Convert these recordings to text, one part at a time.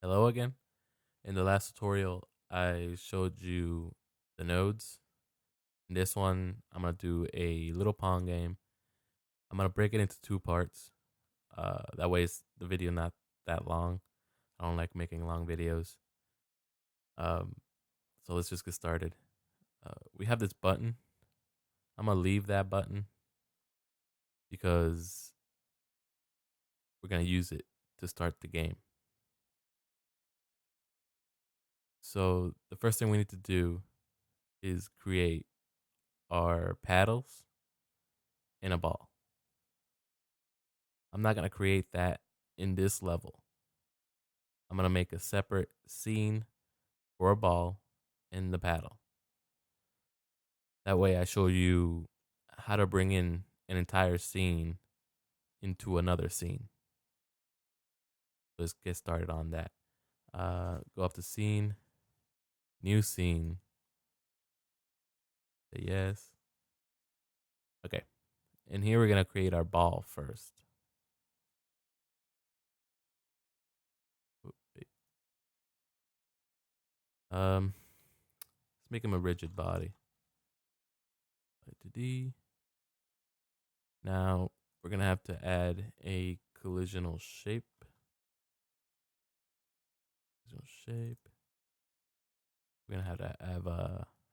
Hello again. In the last tutorial, I showed you the nodes. In this one, I'm going to do a little Pong game. I'm going to break it into two parts. That way, the video not that long. I don't like making long videos. Um, so let's just get started. We have this button. I'm going to leave that button because we're going to use it to start the game. So the first thing we need to do is create our paddles in a ball. I'm not going to create that in this level. I'm going to make a separate scene for a ball in the paddle. That way I show you how to bring in an entire scene into another scene. Let's get started on that. Go up to scene, new scene. Say yes. Okay. And here we're going to create our ball first. Wait. Let's make him a rigid body. To D. Now we're gonna have to add a collisional shape. We're gonna have to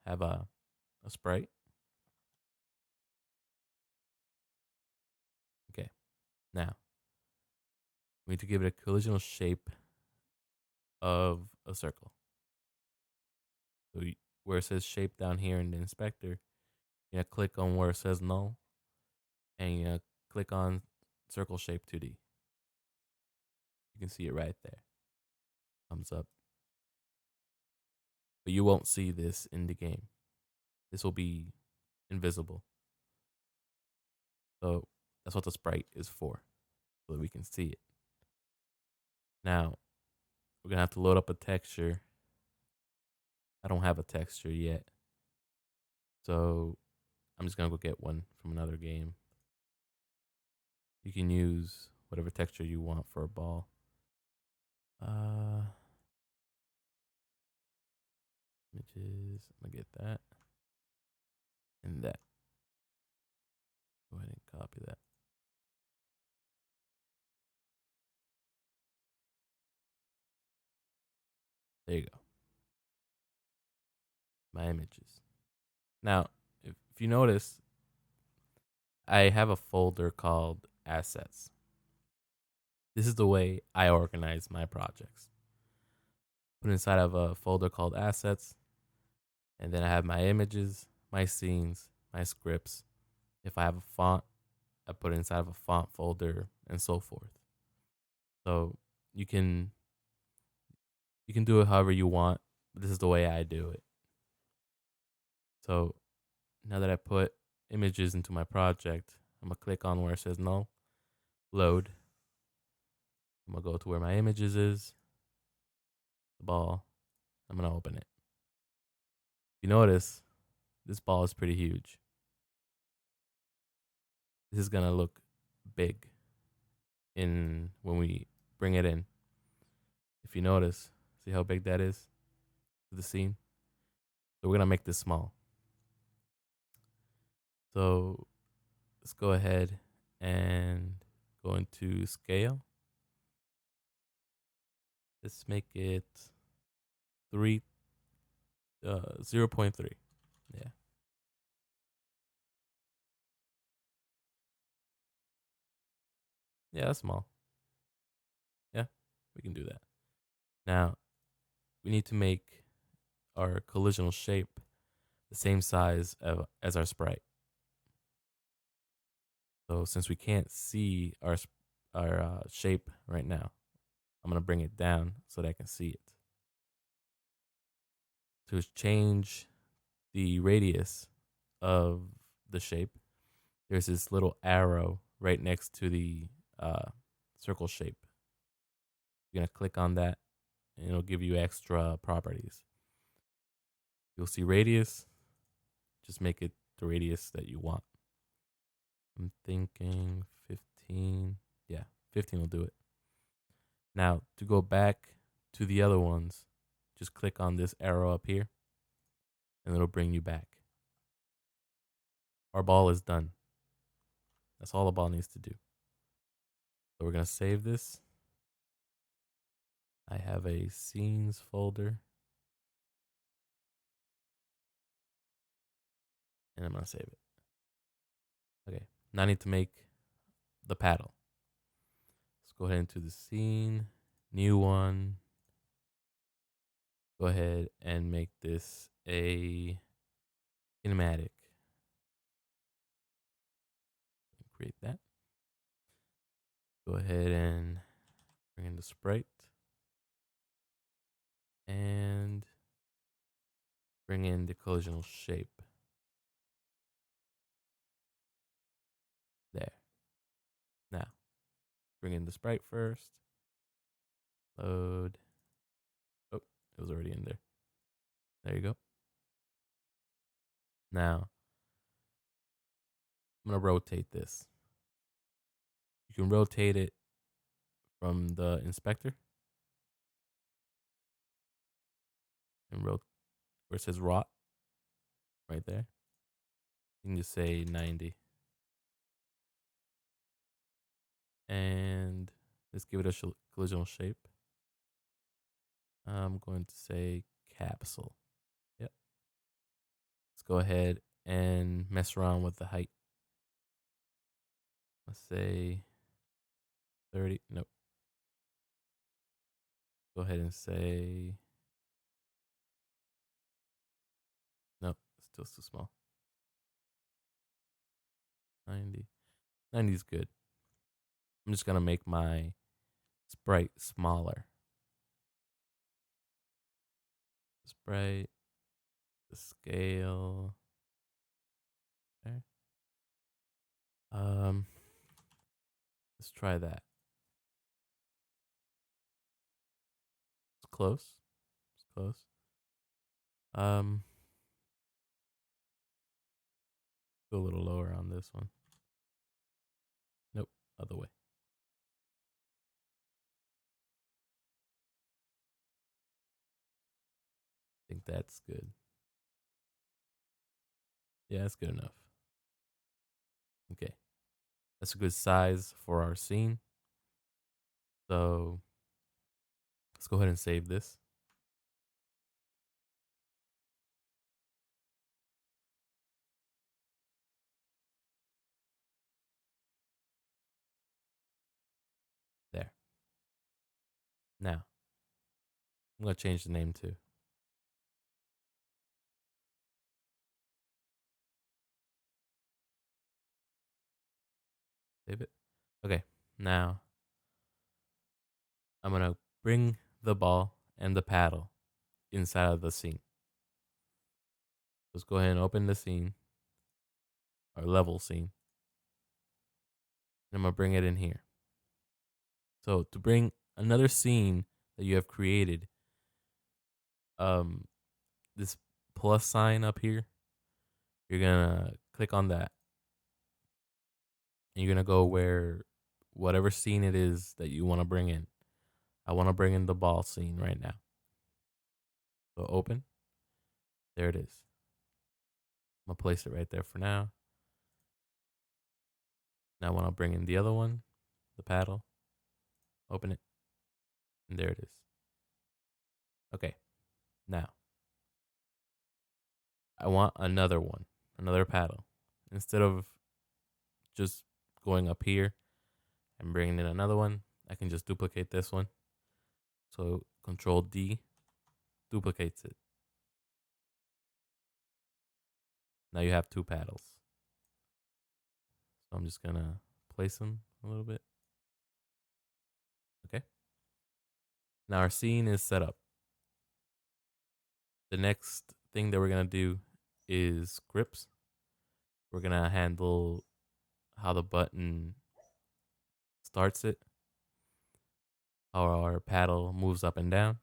have a sprite. Okay. Now we need to give it a collisional shape of a circle. So where it says shape down here in the inspector, you're gonna click on where it says null, and you're gonna click on circle shape 2D. You can see it right there. Thumbs up. But you won't see this in the game. This will be invisible. So that's what the sprite is for, so that we can see it. Now, we're going to have to load up a texture. I don't have a texture yet, so I'm just going to go get one from another game. You can use whatever texture you want for a ball. Images, I'm going to get that and that. Go ahead and copy that. There you go. My images. Now, if you notice, I have a folder called assets. This is the way I organize my projects. Put inside of a folder called assets, and then I have my images, my scenes, my scripts. If I have a font, I put it inside of a font folder, and so forth. So you can do it however you want. This is the way I do it. So now that I put images into my project, I'm gonna click on where it says null, load. I'm gonna go to where my images is, the ball. I'm gonna open it. You notice this ball is pretty huge. This is gonna look big in when we bring it in. If you notice, see how big that is to the scene? So we're gonna make this small. So let's go ahead and go into scale. Let's make it 0.3. Yeah. Yeah, that's small. Yeah, we can do that. Now, we need to make our collisional shape the same size as our sprite. So since we can't see our shape right now, I'm gonna bring it down so that I can see it. To change the radius of the shape, there's this little arrow right next to the circle shape. You're gonna click on that, and it'll give you extra properties. You'll see radius. Just make it the radius that you want. I'm thinking 15. Yeah, 15 will do it. Now, to go back to the other ones, just click on this arrow up here and it'll bring you back. Our ball is done. That's all the ball needs to do. So we're going to save this. I have a scenes folder. And I'm going to save it. Okay, now I need to make the paddle. Let's go ahead into the scene, new one. Go ahead and make this a kinematic. Create that. Go ahead and bring in the sprite. And bring in the collisional shape. There. Now, bring in the sprite first. Load. Oh, it was already in there. There you go. Now, I'm going to rotate this. You can rotate it from the inspector. And where it says rot, right there. You can just say 90. And let's give it a collisional shape. I'm going to say capsule. Yep. Let's go ahead and mess around with the height. Let's say 30. Nope. Go ahead and say. Nope. Still too small. 90. 90 is good. I'm just going to make my sprite smaller. Sprite. The scale. There. Let's try that. It's close. It's close. Go a little lower on this one. Nope, other way. I think that's good. Yeah, that's good enough. Okay. That's a good size for our scene. So let's go ahead and save this. There. Now, I'm going to change the name too. Save it. Okay. Now, I'm going to bring the ball and the paddle inside of the scene. Let's go ahead and open the scene, our level scene. And I'm going to bring it in here. So to bring another scene that you have created, this plus sign up here, you're gonna click on that, and you're gonna go where whatever scene it is that you want to bring in. I want to bring in the ball scene right now. So open. There it is. I'm gonna place it right there for now. Now I want to bring in the other one, the paddle. Open it, and there it is. Okay. Now I want another one, another paddle. Instead of just going up here and bringing in another one, I can just duplicate this one. So Control D duplicates it. Now you have two paddles. So I'm just gonna place them a little bit. Okay. Now our scene is set up. The next thing that we're gonna do is grips. We're gonna handle how the button starts it, how our paddle moves up and down,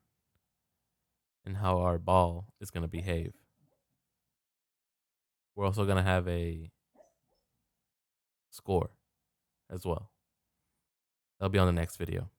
and how our ball is gonna behave. We're also gonna have a score as well. That'll be on the next video.